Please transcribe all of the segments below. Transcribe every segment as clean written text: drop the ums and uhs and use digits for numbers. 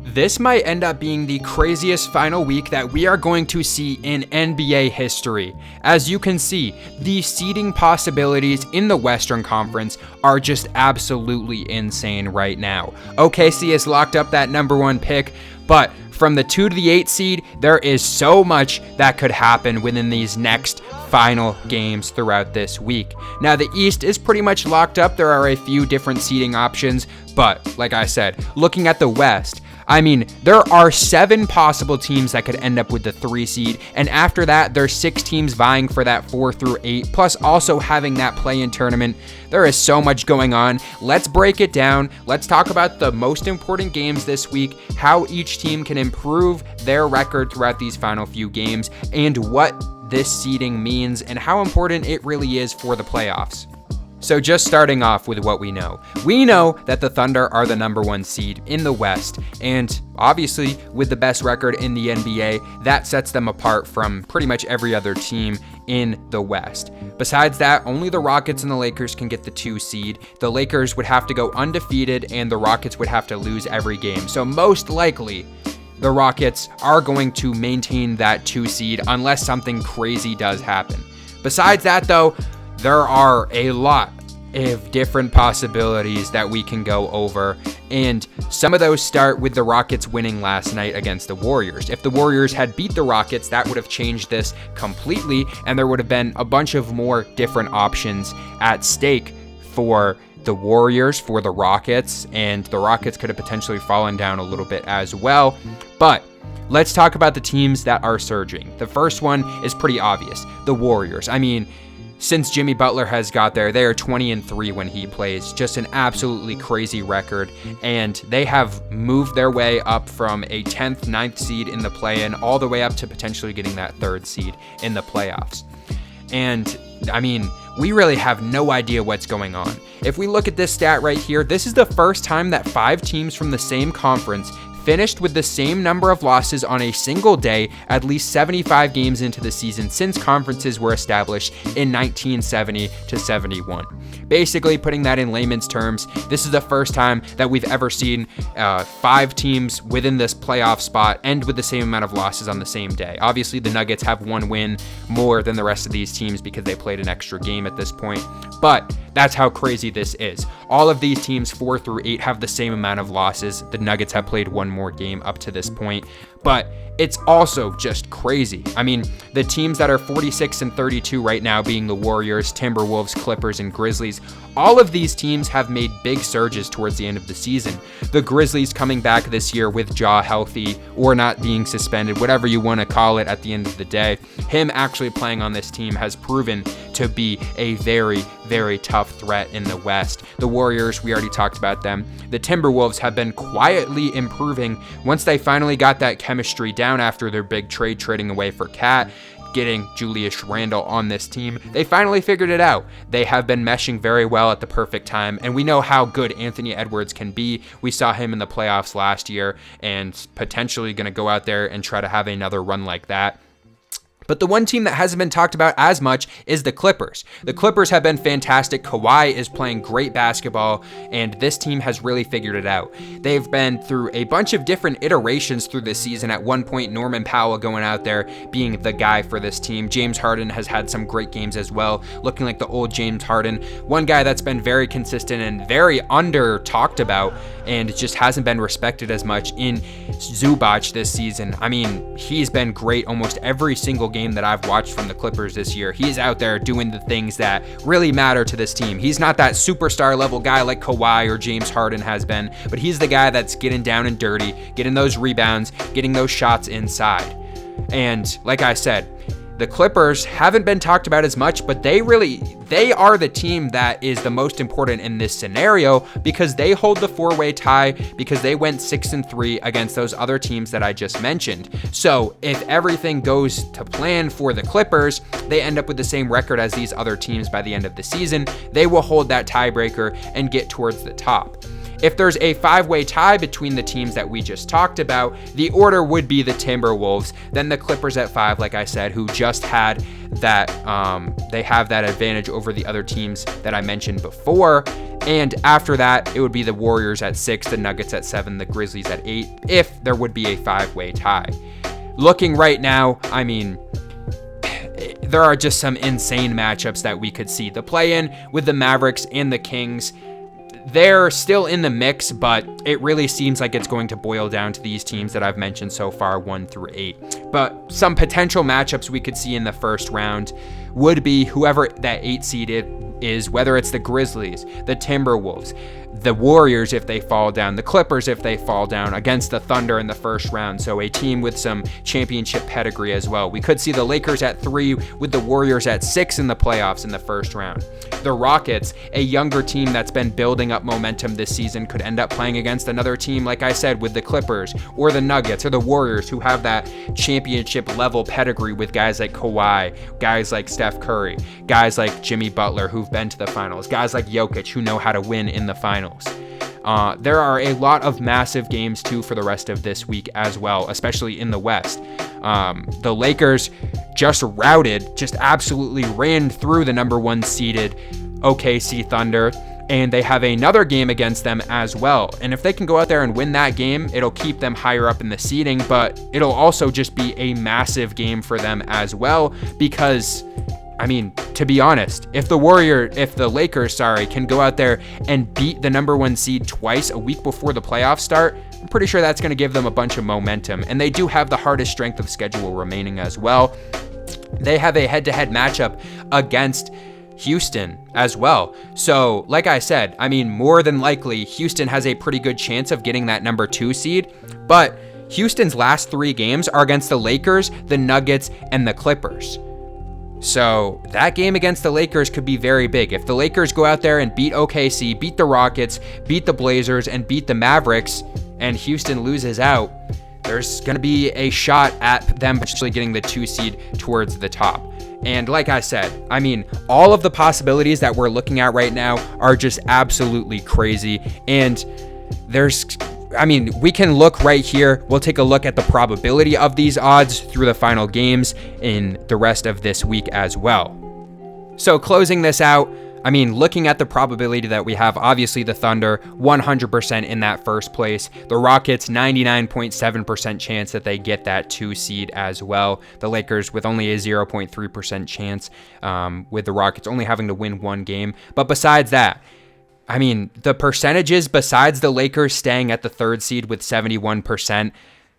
This might end up being the craziest final week that we are going to see in NBA history. As you can see, the seeding possibilities in the Western Conference are just absolutely insane right now. OKC has locked up that number 1 pick, but from the 2 to the 8 seed, there is so much that could happen within these next final games throughout this week. Now, the East is pretty much locked up. There are a few different seeding options, but like I said, looking at the West, there are 7 possible teams that could end up with the 3 seed, and after that, there's 6 teams vying for that 4 through 8, plus also having that play-in tournament. There is so much going on. Let's break it down. Let's talk about the most important games this week, how each team can improve their record throughout these final few games, and what this seeding means, and how important it really is for the playoffs. So just starting off with what we know. We know that the Thunder are the number 1 seed in the West, and obviously with the best record in the NBA, that sets them apart from pretty much every other team in the West. Besides that, only the Rockets and the Lakers can get the 2 seed. The Lakers would have to go undefeated, and the Rockets would have to lose every game. So most likely, the Rockets are going to maintain that 2 seed unless something crazy does happen. Besides that, though, there are a lot of different possibilities that we can go over, and some of those start with the Rockets winning last night against the Warriors. If the Warriors had beat the Rockets, that would have changed this completely, and there would have been a bunch of more different options at stake for the Warriors, for the Rockets, and the Rockets could have potentially fallen down a little bit as well. But let's talk about the teams that are surging. The first one is pretty obvious, the Warriors. Since Jimmy Butler has got there, they are 20-3 when he plays. Just an absolutely crazy record. And they have moved their way up from a 10th, 9th seed in the play-in all the way up to potentially getting that 3rd seed in the playoffs. And we really have no idea what's going on. If we look at this stat right here, this is the first time that 5 teams from the same conference finished with the same number of losses on a single day at least 75 games into the season since conferences were established in 1970 to 71. Basically, putting that in layman's terms, this is the first time that we've ever seen 5 teams within this playoff spot end with the same amount of losses on the same day. Obviously, the Nuggets have 1 win more than the rest of these teams because they played an extra game at this point, but that's how crazy this is. All of these teams 4 through 8 have the same amount of losses. The Nuggets have played 1 more game up to this point, but it's also just crazy. The teams that are 46-32 right now being the Warriors, Timberwolves, Clippers, and Grizzlies, all of these teams have made big surges towards the end of the season. The Grizzlies coming back this year with Ja healthy or not being suspended, whatever you want to call it at the end of the day, him actually playing on this team has proven to be a very, very tough threat in the West. The Warriors, we already talked about them. The Timberwolves have been quietly improving once they finally got that chemistry down after their big trade, trading away for Cat, getting Julius Randle on this team. They finally figured it out. They have been meshing very well at the perfect time, and we know how good Anthony Edwards can be. We saw him in the playoffs last year, and potentially going to go out there and try to have another run like that. But the one team that hasn't been talked about as much is the Clippers. The Clippers have been fantastic. Kawhi is playing great basketball, and this team has really figured it out. They've been through a bunch of different iterations through this season. At one point, Norman Powell going out there being the guy for this team. James Harden has had some great games as well, looking like the old James Harden. One guy that's been very consistent and very under talked about and just hasn't been respected as much in Zubac this season. He's been great almost every single game that I've watched from the Clippers this year. He's out there doing the things that really matter to this team. He's not that superstar level guy like Kawhi or James Harden has been, but he's the guy that's getting down and dirty, getting those rebounds, getting those shots inside. And like I said, the Clippers haven't been talked about as much, but they are the team that is the most important in this scenario because they hold the 4-way tie because they went 6-3 against those other teams that I just mentioned. So if everything goes to plan for the Clippers, they end up with the same record as these other teams by the end of the season. They will hold that tiebreaker and get towards the top. If there's a 5-way tie between the teams that we just talked about, the order would be the Timberwolves, then the Clippers at 5, like I said, who just had that, they have that advantage over the other teams that I mentioned before. And after that, it would be the Warriors at 6, the Nuggets at 7, the Grizzlies at 8, if there would be a 5-way tie. Looking right now, I mean, there are just some insane matchups that we could see. The play-in with the Mavericks and the Kings, they're still in the mix, but it really seems like it's going to boil down to these teams that I've mentioned so far, 1 through 8. But some potential matchups we could see in the first round would be whoever that 8 seeded is, whether it's the Grizzlies, the Timberwolves, the Warriors if they fall down, the Clippers if they fall down, against the Thunder in the first round. So a team with some championship pedigree as well. We could see the Lakers at 3 with the Warriors at 6 in the playoffs in the first round. The Rockets, a younger team that's been building up momentum this season, could end up playing against another team, like I said, with the Clippers or the Nuggets or the Warriors, who have that championship level pedigree with guys like Kawhi, guys like Steph Curry, guys like Jimmy Butler who've been to the finals, guys like Jokic who know how to win in the finals. There are a lot of massive games too for the rest of this week as well, especially in the West. The Lakers just absolutely ran through the number 1 seeded OKC Thunder, and they have another game against them as well. And if they can go out there and win that game, it'll keep them higher up in the seeding, but it'll also just be a massive game for them as well, because I mean, to be honest, if the Lakers, can go out there and beat the number 1 seed twice a week before the playoffs start, I'm pretty sure that's going to give them a bunch of momentum. And they do have the hardest strength of schedule remaining as well. They have a head-to-head matchup against Houston as well. So, like I said, I mean, more than likely, Houston has a pretty good chance of getting that number 2 seed, but Houston's last 3 games are against the Lakers, the Nuggets, and the Clippers. So that game against the Lakers could be very big. If the Lakers go out there and beat OKC, beat the Rockets, beat the Blazers, and beat the Mavericks, and Houston loses out, there's going to be a shot at them potentially getting the 2 seed towards the top. And like I said, I mean, all of the possibilities that we're looking at right now are just absolutely crazy. And we can look right here. We'll take a look at the probability of these odds through the final games in the rest of this week as well. So closing this out, I mean, looking at the probability that we have, obviously the Thunder, 100% in that first place. The Rockets, 99.7% chance that they get that 2 seed as well. The Lakers with only a 0.3% chance, with the Rockets only having to win 1 game. But besides that, I mean, the percentages besides the Lakers staying at the 3rd seed with 71%,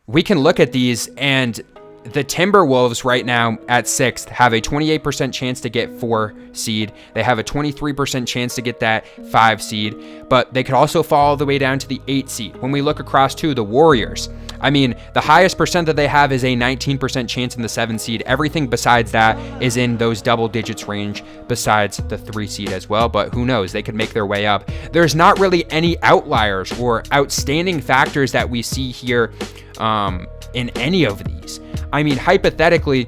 we can look at these, and the Timberwolves right now at 6th have a 28% chance to get 4 seed. They have a 23% chance to get that 5 seed, but they could also fall all the way down to the 8 seed. When we look across to the Warriors, I mean, the highest percent that they have is a 19% chance in the 7 seed. Everything besides that is in those double digits range besides the 3 seed as well, but who knows? They could make their way up. There's not really any outliers or outstanding factors that we see here in any of these. I mean, hypothetically,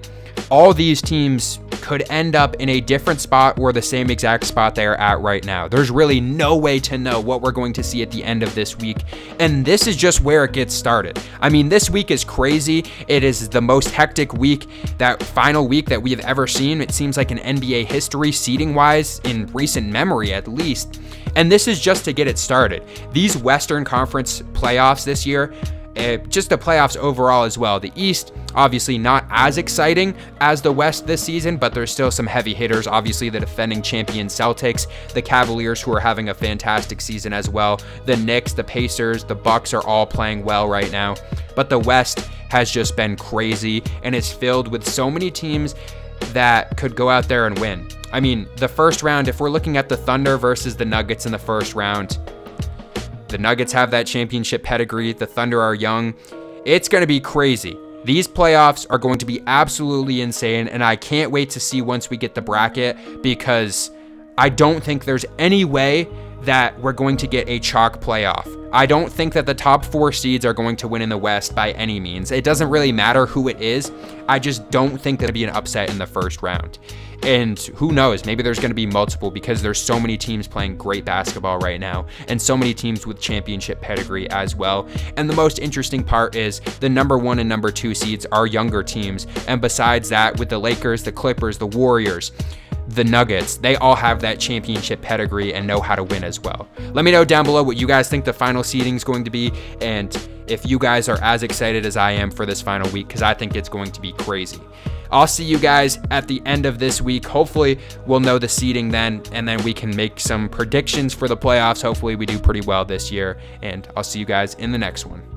all these teams could end up in a different spot or the same exact spot they are at right now. There's really no way to know what we're going to see at the end of this week, and this is just where it gets started. I mean, this week is crazy. It is the most hectic week, that final week that we have ever seen. It seems like an NBA history, seeding-wise, in recent memory at least, and this is just to get it started. These Western Conference playoffs this year, just the playoffs overall as well. The East, obviously not as exciting as the West this season, but there's still some heavy hitters. Obviously, the defending champion Celtics, the Cavaliers, who are having a fantastic season as well. The Knicks, the Pacers, the Bucks are all playing well right now. But the West has just been crazy, and it's filled with so many teams that could go out there and win. I mean, the first round, if we're looking at the Thunder versus the Nuggets in the first round, the Nuggets have that championship pedigree. The Thunder are young. It's going to be crazy. These playoffs are going to be absolutely insane, and I can't wait to see once we get the bracket, because I don't think there's any way that we're going to get a chalk playoff. I don't think that the top 4 seeds are going to win in the West by any means. It doesn't really matter who it is. I just don't think there'll be an upset in the first round. And who knows, maybe there's going to be multiple because there's so many teams playing great basketball right now and so many teams with championship pedigree as well. And the most interesting part is the number 1 and number 2 seeds are younger teams. And besides that, with the Lakers, the Clippers, the Warriors, the Nuggets, they all have that championship pedigree and know how to win as well. Let me know down below what you guys think the final seeding is going to be, and if you guys are as excited as I am for this final week, because I think it's going to be crazy. I'll see you guys at the end of this week. Hopefully we'll know the seeding then, and then we can make some predictions for the playoffs. Hopefully we do pretty well this year, and I'll see you guys in the next one.